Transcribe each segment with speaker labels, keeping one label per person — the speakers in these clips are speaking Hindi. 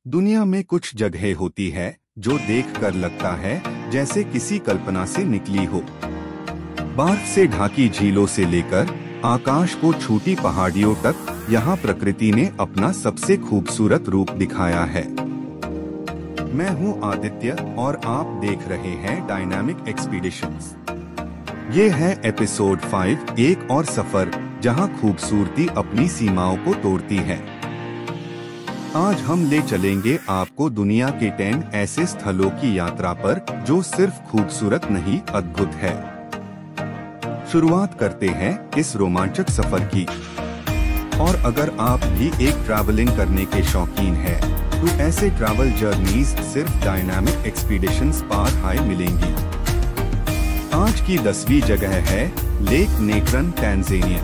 Speaker 1: दुनिया में कुछ जगह होती है जो देखकर लगता है जैसे किसी कल्पना से निकली हो। बर्फ से ढाकी झीलों से लेकर आकाश को छूती पहाड़ियों तक, यहाँ प्रकृति ने अपना सबसे खूबसूरत रूप दिखाया है। मैं हूँ आदित्य और आप देख रहे हैं डायनामिक एक्सपीडिशंस। ये है एपिसोड 5, एक और सफर जहाँ खूबसूरती अपनी सीमाओं को तोड़ती है। आज हम ले चलेंगे आपको दुनिया के 10 ऐसे स्थलों की यात्रा पर जो सिर्फ खूबसूरत नहीं, अद्भुत है। शुरुआत करते हैं इस रोमांचक सफर की। और अगर आप भी एक ट्रैवलिंग करने के शौकीन हैं, तो ऐसे ट्रैवल जर्नीज सिर्फ डायनामिक एक्सपीडिशंस पर हाई मिलेंगी। आज की 10वीं जगह है लेक नेत्रन, तंजानिया।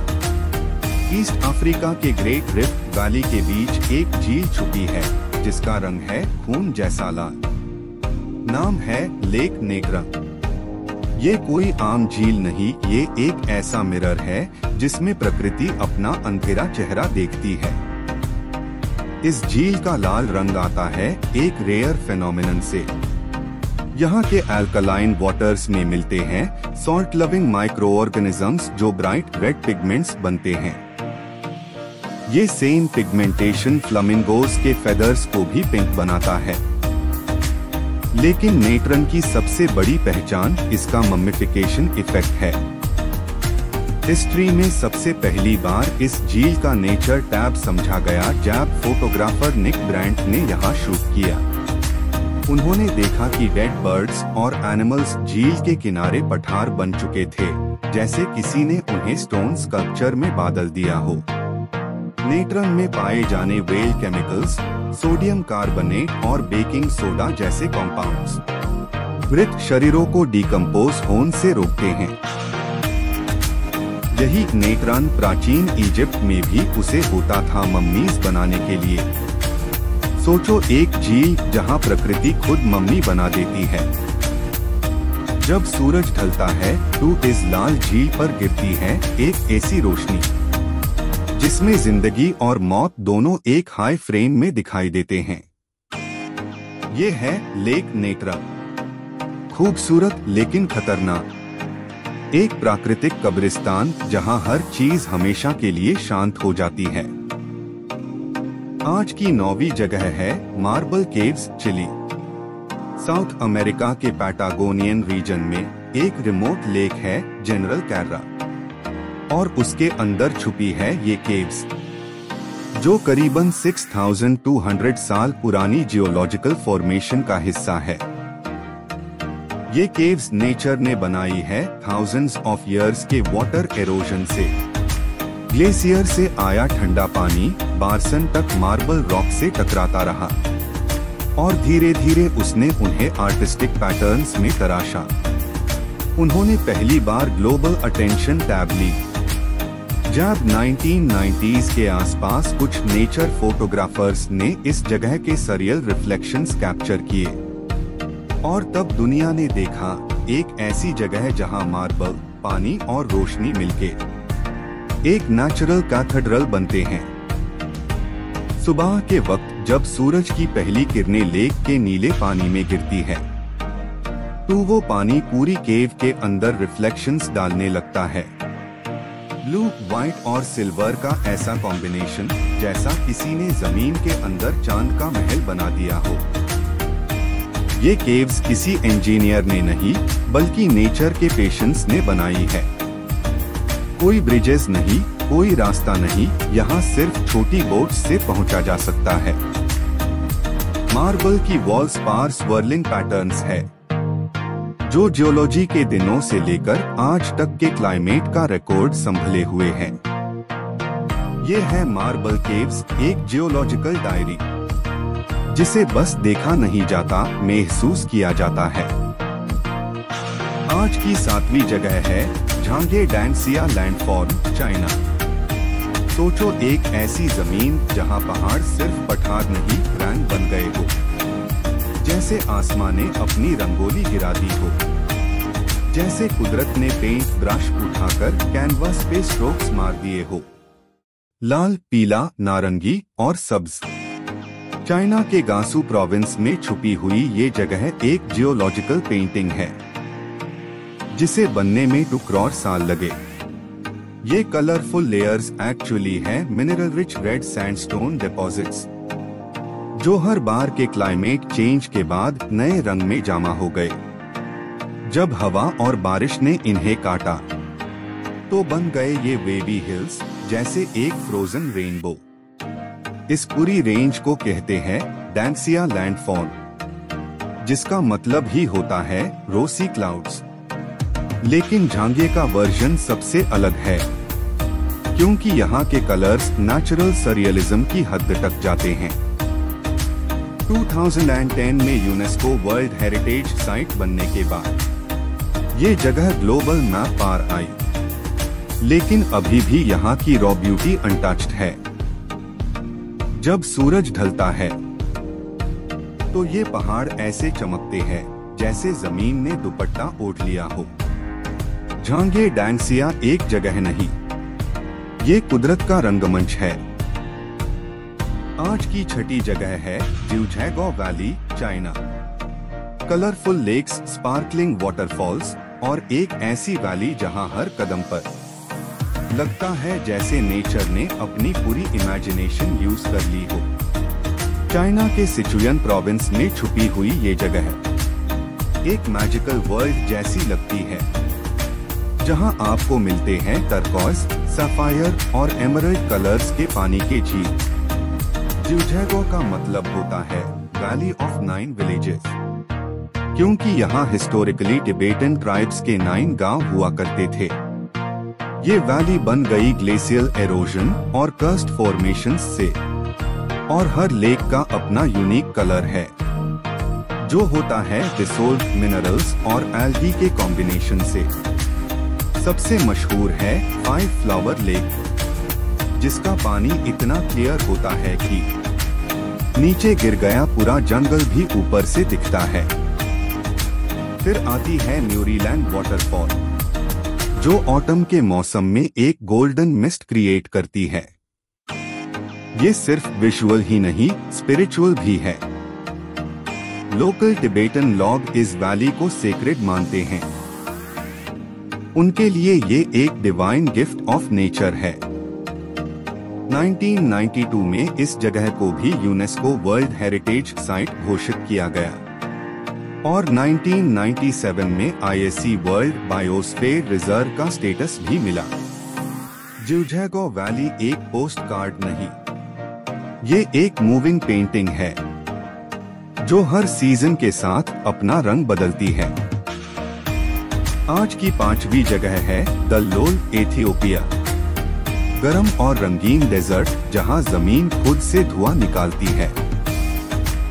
Speaker 1: ईस्ट अफ्रीका के ग्रेट रिफ्ट वैली के बीच एक झील छुपी है जिसका रंग है खून जैसा लाल। नाम है लेक नेत्रन। ये कोई आम झील नहीं, ये एक ऐसा मिरर है जिसमें प्रकृति अपना अंधेरा चेहरा देखती है। इस झील का लाल रंग आता है एक रेयर फेनोमेनन से। यहाँ के अल्कलाइन वाटर्स में मिलते हैं सॉल्ट लविंग माइक्रो ऑर्गेनिजम्स जो ब्राइट रेड पिगमेंट्स बनते हैं। ये सेम पिगमेंटेशन फ्लामिंगोस के फेदर्स को भी पिंक बनाता है। लेकिन नेत्रन की सबसे बड़ी पहचान इसका मम्मिफिकेशन इफेक्ट है। हिस्ट्री में सबसे पहली बार इस झील का नेचर टैब समझा गया जब फोटोग्राफर निक ब्रांट ने यहाँ शूट किया। उन्होंने देखा कि डेड बर्ड्स और एनिमल्स झील के किनारे पठार बन चुके थे, जैसे किसी ने उन्हें स्टोन स्कल्पचर में बादल दिया हो। नेत्रन में पाए जाने वेल केमिकल्स, सोडियम कार्बोनेट और बेकिंग सोडा जैसे कॉम्पाउंड्स मृत शरीरों को डिकम्पोज होने से रोकते हैं। यही नेत्रन प्राचीन इजिप्ट में भी उसे होता था मम्मीज बनाने के लिए। सोचो, एक झील जहां प्रकृति खुद मम्मी बना देती है। जब सूरज ढलता है तो इस लाल झील पर गिरती है एक ऐसी रोशनी जिसमें जिंदगी और मौत दोनों एक हाई फ्रेम में दिखाई देते हैं। ये है लेक नेत्रन। खूबसूरत लेकिन खतरनाक, एक प्राकृतिक कब्रिस्तान जहां हर चीज हमेशा के लिए शांत हो जाती है। आज की 9वीं जगह है marble caves, Chile. South America के पैटागोनियन रीजन में एक रिमोट लेक है जनरल कैर्रा, और उसके अंदर छुपी है ये केव्स जो करीबन 6200 साल पुरानी जियोलॉजिकल फॉर्मेशन का हिस्सा है। ये केव्स नेचर ने बनाई है थाउजेंड्स ऑफ इयर्स के वाटर एरोजन से। ग्लेशियर से आया ठंडा पानी बारसन तक मार्बल रॉक से टकराता रहा और धीरे धीरे उसने उन्हें आर्टिस्टिक पैटर्न्स में तराशा। उन्होंने पहली बार ग्लोबल अटेंशन टैब ली जब 1990s के आसपास कुछ नेचर फोटोग्राफर्स ने इस जगह के सरियल रिफ्लेक्शंस कैप्चर किए। और तब दुनिया ने देखा एक ऐसी जगह जहां मार्बल, पानी और रोशनी मिलके एक नेचुरल कैथेड्रल बनते हैं। सुबह के वक्त जब सूरज की पहली किरणें लेक के नीले पानी में गिरती है तो वो पानी पूरी केव के अंदर रिफ्लेक्शंस डालने लगता है। ब्लू, व्हाइट और सिल्वर का ऐसा कॉम्बिनेशन जैसा किसी ने जमीन के अंदर चांद का महल बना दिया हो। ये केव्स किसी इंजीनियर ने नहीं बल्कि नेचर के पेशेंस ने बनाई है। कोई ब्रिजेस नहीं, कोई रास्ता नहीं, यहाँ सिर्फ छोटी बोट से पहुँचा जा सकता है। मार्बल की वॉल्स पर स्वर्लिंग पैटर्न्स है जो जियोलॉजी के दिनों से लेकर आज तक के क्लाइमेट का रिकॉर्ड संभले हुए हैं। ये है मार्बल केव्स, एक जियोलॉजिकल डायरी जिसे बस देखा नहीं जाता, महसूस किया जाता है। आज की 7वीं जगह है झांगे डैंगसिया लैंडफॉर्म, चाइना। सोचो, एक ऐसी जमीन जहां पहाड़ सिर्फ पठार नहीं रंग बन गए हो, जैसे आसमां ने अपनी रंगोली गिरा दी हो, जैसे कुदरत ने पेंट ब्रश उठाकर कैनवास पे स्ट्रोक्स मार दिए हो। लाल, पीला, नारंगी और सब्ज, चाइना के गांसू प्रोविंस में छुपी हुई ये जगह एक जियोलॉजिकल पेंटिंग है जिसे बनने में 2 करोड़ साल लगे। ये कलरफुल लेयर्स एक्चुअली है mineral rich red sandstone deposits जो हर बार के क्लाइमेट चेंज के बाद नए रंग में जमा हो गए। जब हवा और बारिश ने इन्हें काटा तो बन गए ये वेवी हिल्स जैसे एक फ्रोजन रेनबो। इस पूरी रेंज को कहते हैं डैंक्सिया लैंडफॉल, जिसका मतलब ही होता है रोसी क्लाउड्स। लेकिन झांगे का वर्जन सबसे अलग है क्योंकि यहाँ के कलर्स नेचुरल सरियलिज्म की हद तक जाते हैं। 2010 में यूनेस्को वर्ल्ड हेरिटेज साइट बनने के बाद ये जगह ग्लोबल मैप पर आई, लेकिन अभी भी यहाँ की रॉ ब्यूटी अनटच्ड है। जब सूरज ढलता है तो ये पहाड़ ऐसे चमकते हैं जैसे जमीन ने दुपट्टा ओढ़ लिया हो। झांगे डैंक्सिया एक जगह नहीं, ये कुदरत का रंगमंच है। आज की छठी जगह है Jiuzhaigou valley, China. Colourful lakes, sparkling waterfalls और एक ऐसी वैली जहां हर कदम पर लगता है जैसे नेचर ने अपनी पूरी इमेजिनेशन यूज कर ली हो। चाइना के सिचुएन प्रोविंस में छुपी हुई ये जगह एक मैजिकल वर्ल्ड जैसी लगती है, जहां आपको मिलते हैं टर्कोइज, सफायर और एमरल्ड कलर्स के पानी के झील। जिउझैगो का मतलब होता है वैली ऑफ 9 विलेजेस, क्योंकि यहाँ हिस्टोरिकली टिबेटन ट्राइब्स के 9 गांव हुआ करते थे। ये वैली बन गई ग्लेशियल एरोजन और कर्स्ट फॉर्मेशंस से, और हर लेक का अपना यूनिक कलर है जो होता है डिसोल्व्ड मिनरल्स और एल्गी के कॉम्बिनेशन से। सबसे मशहूर है 5 फ्लावर लेक, जिसका पानी इतना क्लियर होता है कि नीचे गिर गया पूरा जंगल भी ऊपर से दिखता है। फिर आती है न्यूरीलैंड वाटरफॉल, जो ऑटम के मौसम में एक गोल्डन मिस्ट क्रिएट करती है। ये सिर्फ विजुअल ही नहीं, स्पिरिचुअल भी है। लोकल टिबेटन लॉग इस वैली को सेक्रेड मानते हैं। उनके लिए ये एक डिवाइन गिफ्ट ऑफ नेचर है। 1992 में इस जगह को भी यूनेस्को वर्ल्ड हेरिटेज साइट घोषित किया गया और 1997 में आईएससी वर्ल्ड बायोस्फीयर रिजर्व का स्टेटस भी मिला। जिउझैगो वैली एक पोस्ट कार्ड नहीं, ये एक मूविंग पेंटिंग है जो हर सीजन के साथ अपना रंग बदलती है। आज की 5वीं जगह है दल्लोल, एथियोपिया। गर्म और रंगीन डेजर्ट जहां जमीन खुद से धुआं निकालती है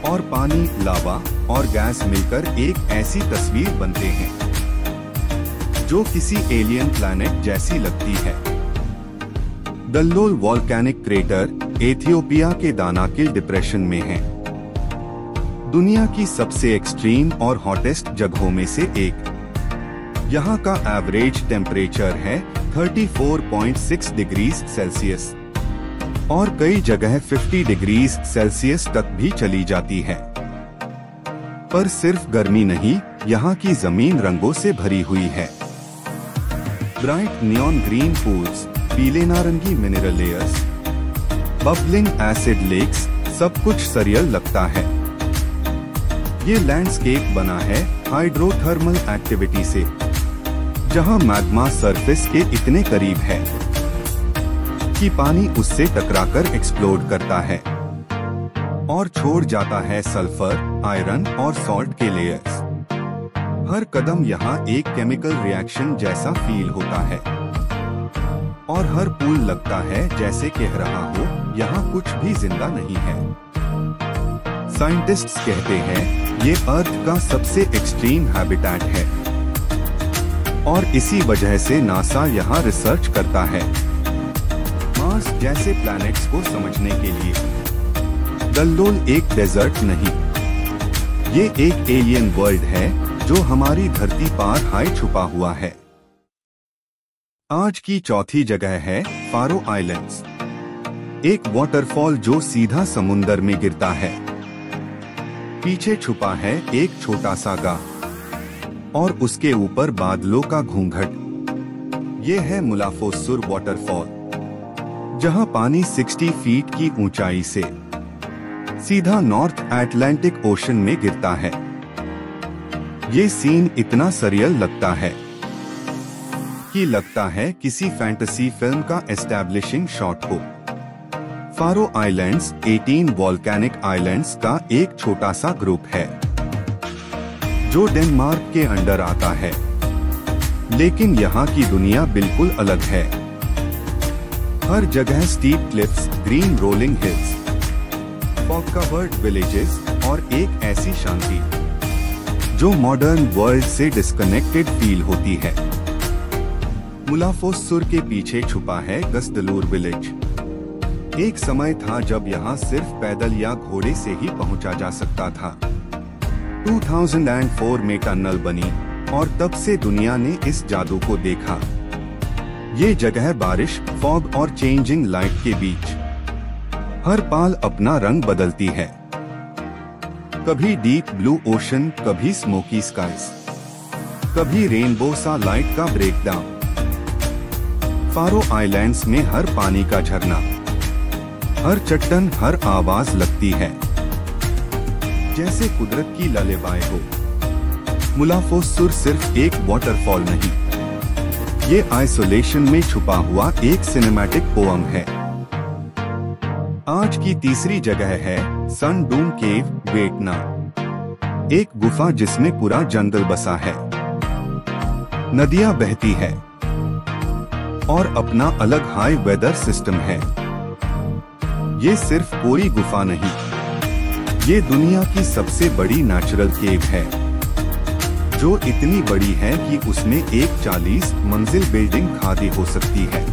Speaker 1: और पानी, लावा और गैस मिलकर एक ऐसी तस्वीर बनते हैं जो किसी एलियन प्लैनेट जैसी लगती है। दल्लोल वॉल्केनिक क्रेटर एथियोपिया के दानाकिल डिप्रेशन में है। दुनिया की सबसे एक्सट्रीम और हॉटेस्ट जगहों में से एक। यहाँ का एवरेज टेम्परेचर है 34.6 डिग्री सेल्सियस और कई जगह 50 डिग्री सेल्सियस तक भी चली जाती है। पर सिर्फ गर्मी नहीं, यहाँ की जमीन रंगों से भरी हुई है। ब्राइट नियॉन ग्रीन पूल्स, पीले नारंगी mineral layers, bubbling acid lakes, सब कुछ सरियल लगता है। ये लैंडस्केप बना है हाइड्रोथर्मल एक्टिविटी से, जहां मैग्मा सरफेस के इतने करीब है कि पानी उससे टकराकर एक्सप्लोड करता है और छोड़ जाता है सल्फर, आयरन और सॉल्ट के लेयर्स। हर कदम यहाँ एक केमिकल रिएक्शन जैसा फील होता है और हर पूल लगता है जैसे कह रहा हो यहाँ कुछ भी जिंदा नहीं है। साइंटिस्ट्स कहते हैं ये अर्थ का सबसे एक्सट्रीम हैबिटेट है और इसी वजह से नासा यहाँ रिसर्च करता है मार्स जैसे प्लैनेट्स को समझने के लिए। दल्लोल एक डेजर्ट नहीं, ये एक एलियन वर्ल्ड है जो हमारी धरती पर हाई छुपा हुआ है। आज की चौथी जगह है फारो आइलैंड्स, एक वाटरफॉल जो सीधा समुंदर में गिरता है। पीछे छुपा है एक छोटा सा गांव और उसके ऊपर बादलों का घूंघट। ये है मुलाफोसुर वाटरफॉल, जहां पानी 60 फीट की ऊंचाई से सीधा नॉर्थ अटलांटिक ओशन में गिरता है। ये सीन इतना सरियल लगता है कि लगता है किसी फैंटेसी फिल्म का एस्टैब्लिशिंग शॉट हो। फारो आइलैंड्स 18 वॉल्केनिक आइलैंड्स का एक छोटा सा ग्रुप है जो डेनमार्क के अंडर आता है, लेकिन यहाँ की दुनिया बिल्कुल अलग है। हर जगह steep cliffs, green rolling hills, fog covered villages और एक ऐसी शांति जो मॉडर्न वर्ल्ड से डिस्कनेक्टेड फील होती है। मुलाफोसुर के पीछे छुपा है गस्दलूर विलेज। एक समय था जब यहाँ सिर्फ पैदल या घोड़े से ही पहुँचा जा सकता था। 2004 में टनल बनी और तब से दुनिया ने इस जादू को देखा। ये जगह बारिश, फॉग और चेंजिंग लाइट के बीच हर पाल अपना रंग बदलती है। कभी डीप ब्लू ओशन, कभी स्मोकी स्काइज, कभी रेनबो सा लाइट का ब्रेकडाउन। फारो आइलैंड्स में हर पानी का झरना, हर चट्टान, हर आवाज लगती है जैसे कुदरत की ललेबाई हो। मुलाफोसुर सिर्फ एक वाटरफॉल नहीं, ये आइसोलेशन में छुपा हुआ एक सिनेमैटिक पोएम है। आज की तीसरी जगह है सन डून केव, वियतनाम। एक गुफा जिसमें पूरा जंगल बसा है, नदियां बहती है और अपना अलग हाई वेदर सिस्टम है। ये सिर्फ कोई गुफा नहीं, ये दुनिया की सबसे बड़ी नेचुरल केव है, जो इतनी बड़ी है कि उसमें एक 40 मंजिल बिल्डिंग खड़ी हो सकती है।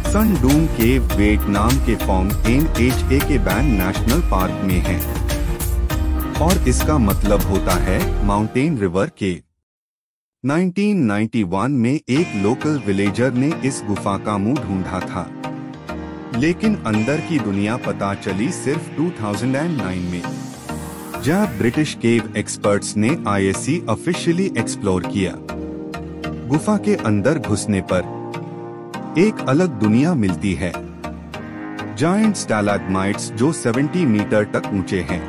Speaker 1: सन डून केव वियतनाम के फोंग एन एच के बैन नेशनल पार्क में है और इसका मतलब होता है माउंटेन रिवर केव। 1991 में एक लोकल विलेजर ने इस गुफा का मुंह ढूंढा था, लेकिन अंदर की दुनिया पता चली सिर्फ 2009 में, जब ब्रिटिश केव एक्सपर्ट्स ने ISC ऑफिशियली एक्सप्लोर किया। गुफा के अंदर घुसने पर एक अलग दुनिया मिलती है। जायंट स्टैलेग्माइट्स जो 70 मीटर तक ऊंचे हैं,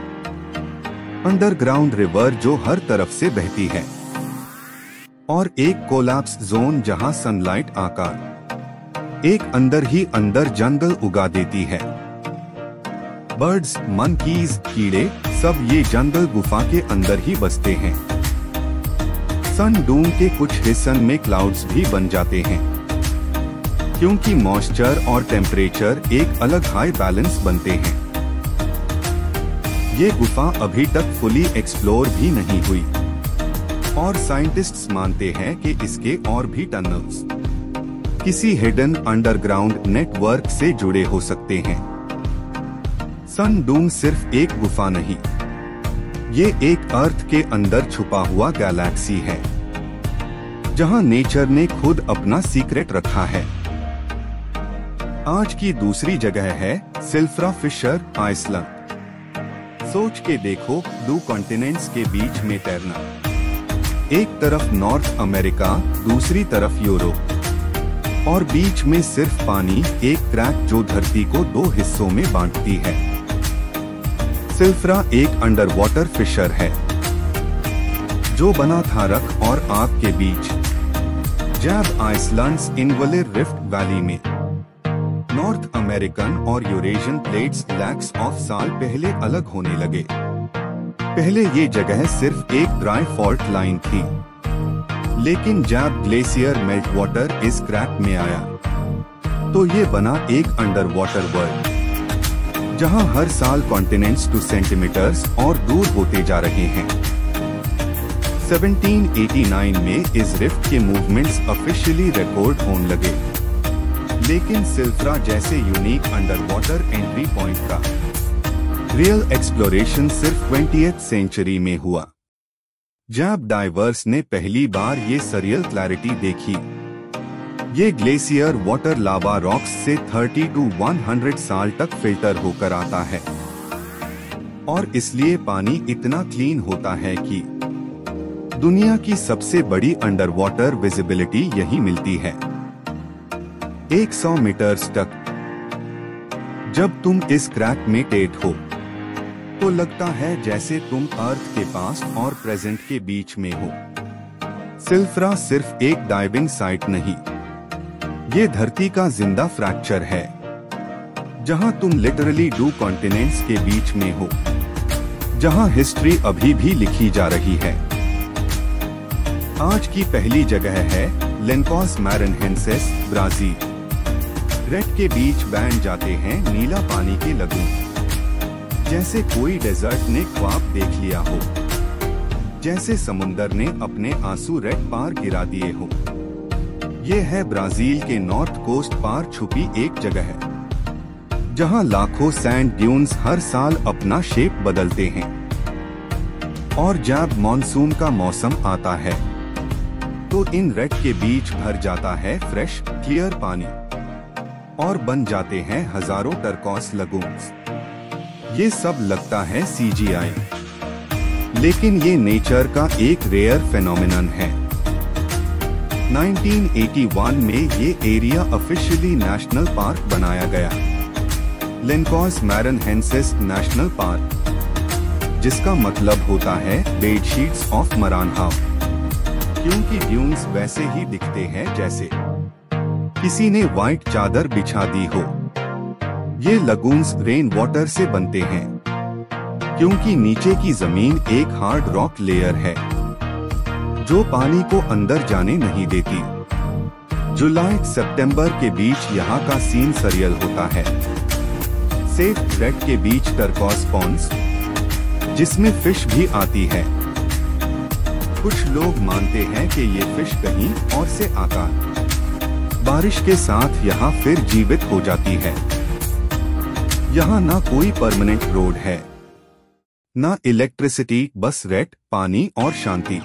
Speaker 1: अंडरग्राउंड रिवर जो हर तरफ से बहती है और एक कोलैप्स जोन जहां सनलाइट आकार एक अंदर ही अंदर जंगल उगा देती है। बर्ड्स, मंकीज, कीड़े सब ये जंगल गुफा के अंदर ही बसते हैं। सन डून के कुछ हिस्सों में क्लाउड्स भी बन जाते हैं, क्योंकि मॉइस्चर और टेम्परेचर एक अलग हाई बैलेंस बनते हैं। ये गुफा अभी तक फुली एक्सप्लोर भी नहीं हुई और साइंटिस्ट्स मानते हैं कि इसके और भी टनल्स किसी हिडन अंडरग्राउंड नेटवर्क से जुड़े हो सकते हैं। सन डून सिर्फ एक गुफा नहीं, ये एक अर्थ के अंदर छुपा हुआ गैलेक्सी है, जहां नेचर ने खुद अपना सीक्रेट रखा है। आज की दूसरी जगह है सिल्फ्रा फिशर, आइसलैंड। सोच के देखो, 2 कॉन्टिनेंट्स के बीच में तैरना, एक तरफ नॉर्थ अमेरिका, दूसरी तरफ यूरोप और बीच में सिर्फ पानी, एक क्रैक जो धरती को 2 हिस्सों में बांटती है। सिल्फ्रा एक अंडर वाटर फिशर है जो बना था रख और आग के बीच, जब आइसलैंड्स इनवलिर रिफ्ट वैली में। नॉर्थ अमेरिकन और यूरेशियन प्लेट्स लैक्स ऑफ साल पहले अलग होने लगे। पहले ये जगह सिर्फ एक ड्राई फॉल्ट लाइन थी, लेकिन जब ग्लेशियर मेल्ट वाटर इस क्रैक में आया तो ये बना एक अंडर वाटर वर्ल्ड, जहां हर साल कॉन्टिनेंट्स 2 सेंटीमीटर्स और दूर होते जा रहे हैं। 1789 में इस रिफ्ट के मूवमेंट्स ऑफिशियली रिकॉर्ड होने लगे, लेकिन सिल्फ्रा जैसे unique under water entry point का रियल एक्सप्लोरेशन सिर्फ 20th सेंचुरी में हुआ, जब डाइवर्स ने पहली बार ये सरियल क्लैरिटी देखी। ये ग्लेशियर वाटर लावा रॉक्स से 30 to 100 साल तक फिल्टर होकर आता है और इसलिए पानी इतना क्लीन होता है कि दुनिया की सबसे बड़ी अंडर वाटर विजिबिलिटी यही मिलती है, 100 मीटर्स तक। जब तुम इस क्रैक में टेट हो तो लगता है जैसे तुम अर्थ के पास और प्रेजेंट के बीच में हो। सिल्फ्रा सिर्फ एक डाइविंग साइट नहीं, ये धरती का जिंदा फ्रैक्चर है, जहां तुम लिटरली 2 कॉन्टिनेंट्स के बीच में हो, जहां हिस्ट्री अभी भी लिखी जा रही है। आज की पहली जगह है लेनकॉस मैरनहेंसेस, ब्राजील। रेड के बीच बैठ जाते हैं नीला पानी के लगून, जैसे कोई डेजर्ट ने ख्वाब देख लिया हो, जैसे समुंदर ने अपने आंसू रेड पार गिरा दिए हो। ये है ब्राजील के नॉर्थ कोस्ट पार छुपी एक जगह है, जहां लाखों सैंड ड्यून्स हर साल अपना शेप बदलते हैं। और जब मॉनसून का मौसम आता है तो इन रेड के बीच भर जाता है फ्रेश क्लियर पानी और बन जाते हैं हजारों टर्कॉस लगून्स। ये सब लगता है CGI, लेकिन ये नेचर का एक रेयर फेनोमेनन है। 1981 में ये एरिया ऑफिशियली नेशनल पार्क बनाया गया, लेनकॉस मैरनहेंसेस नेशनल पार्क, जिसका मतलब होता है बेडशीट्स ऑफ मरानहाव, क्योंकि ड्यून्स वैसे ही दिखते हैं जैसे किसी ने व्हाइट चादर बिछा दी हो। ये लगून्स रेन वाटर से बनते हैं, क्योंकि नीचे की जमीन एक हार्ड रॉक लेयर है जो पानी को अंदर जाने नहीं देती। जुलाई सितंबर के बीच यहाँ का सीन सरियल होता है। सेफ रेड के बीच टर्कॉस पॉन्ड्स, जिसमें फिश भी आती है। कुछ लोग मानते हैं कि ये फिश कहीं और से आकर बारिश के साथ यहाँ फिर जीवित हो जाती है। यहाँ ना कोई परमानेंट रोड है, ना इलेक्ट्रिसिटी, बस रेड पानी और शांति।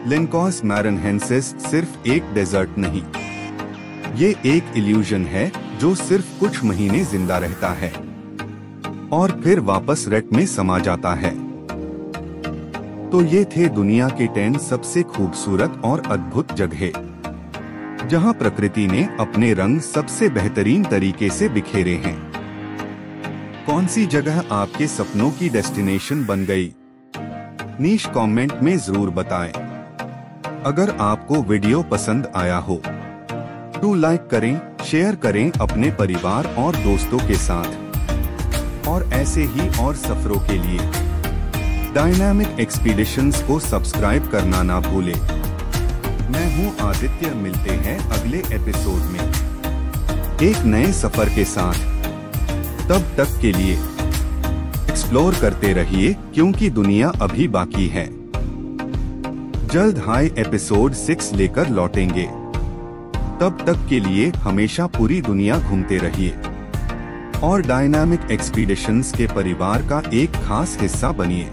Speaker 1: लेनकॉस मैरनहेंसेस सिर्फ एक डेजर्ट नहीं, ये एक इल्यूजन है जो सिर्फ कुछ महीने जिंदा रहता है और फिर वापस रेड में समा जाता है। तो ये थे दुनिया के 10 सबसे खूबसूरत और अद्भुत जगह, जहां प्रकृति ने अपने रंग सबसे बेहतरीन तरीके से बिखेरे हैं। कौन सी जगह आपके सपनों की डेस्टिनेशन बन गई? नीश कमेंट में जरूर बताएं। अगर आपको वीडियो पसंद आया हो तो लाइक करें, शेयर करें अपने परिवार और दोस्तों के साथ। और ऐसे ही और सफरों के लिए डायनामिक एक्सपीडिशंस को सब्सक्राइब करना ना भूलें। मैं हूं आदित्य, मिलते हैं अगले एपिसोड में एक नए सफर के साथ। तब तक के लिए एक्सप्लोर करते रहिए, क्योंकि दुनिया अभी बाकी है। जल्द हाई एपिसोड 6 लेकर लौटेंगे। तब तक के लिए हमेशा पूरी दुनिया घूमते रहिए और डायनामिक एक्सपीडिशंस के परिवार का एक खास हिस्सा बनिए।